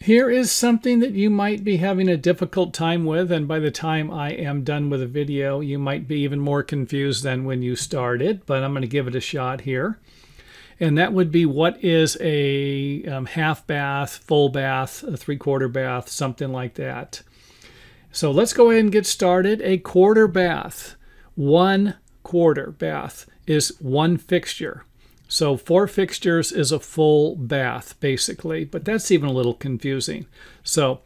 Here is something that you might be having a difficult time with, and by the time I am done with the video, you might be even more confused than when you started, but I'm going to give it a shot here. And that would be, what is a half bath, full bath, a 3/4 bath, something like that. So let's go ahead and get started. A quarter bath, 1/4 bath is 1 fixture. So 4 fixtures is a full bath, basically, but that's even a little confusing. So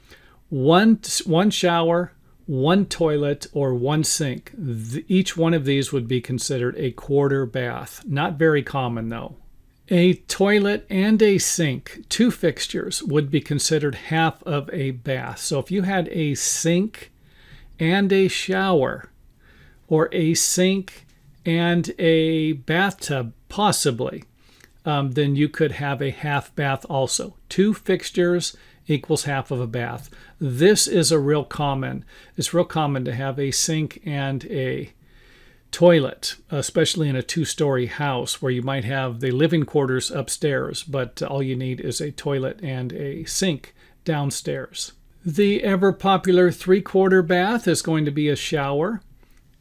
one shower, 1 toilet, or 1 sink. Each one of these would be considered a quarter bath. Not very common, though. A toilet and a sink, 2 fixtures, would be considered half of a bath. So if you had a sink and a shower, or a sink and a bathtub, possibly, then you could have a half bath also. 2 fixtures equals half of a bath. This is a real common. It's real common to have a sink and a toilet, especially in a 2-story house where you might have the living quarters upstairs, but all you need is a toilet and a sink downstairs. The ever popular 3/4 bath is going to be a shower,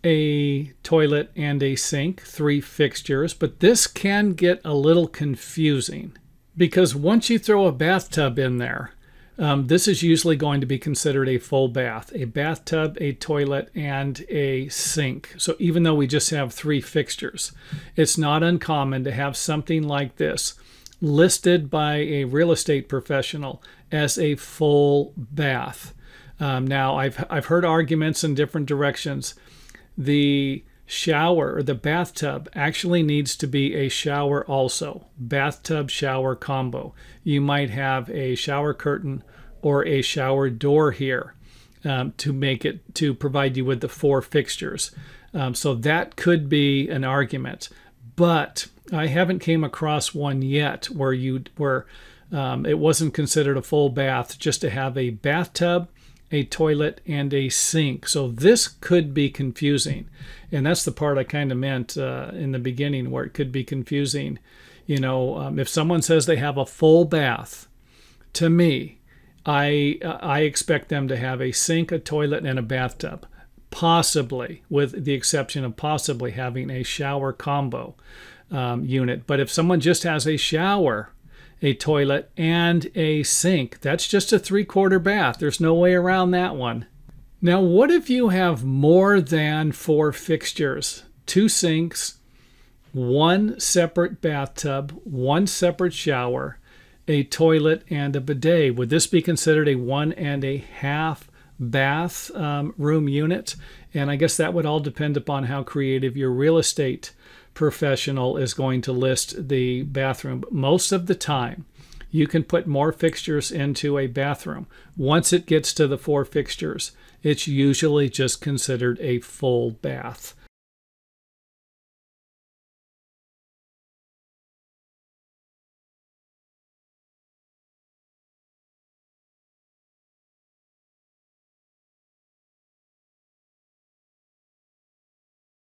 a toilet, and a sink, 3 fixtures, but this can get a little confusing because once you throw a bathtub in there, this is usually going to be considered a full bath. A bathtub, a toilet, and a sink. So even though we just have 3 fixtures, it's not uncommon to have something like this listed by a real estate professional as a full bath. Now, I've heard arguments in different directions. The shower or the bathtub actually needs to be a shower also. Bathtub shower combo. You might have a shower curtain or a shower door here to provide you with the 4 fixtures. So that could be an argument, but I haven't came across one yet where it wasn't considered a full bath just to have a bathtub, a toilet, and a sink. So this could be confusing, and that's the part I kind of meant in the beginning, where it could be confusing. You know, if someone says they have a full bath, to me, I expect them to have a sink, a toilet, and a bathtub, possibly, with the exception of possibly having a shower combo unit. But if someone just has a shower, a toilet, and a sink, that's just a 3/4 bath. There's no way around that one. Now, what if you have more than 4 fixtures? 2 sinks, 1 separate bathtub, 1 separate shower, a toilet, and a bidet. Would this be considered a 1.5 bath room unit? And I guess that would all depend upon how creative your real estate professional is going to list the bathroom. Most of the time, you can put more fixtures into a bathroom. Once it gets to the 4 fixtures, it's usually just considered a full bath.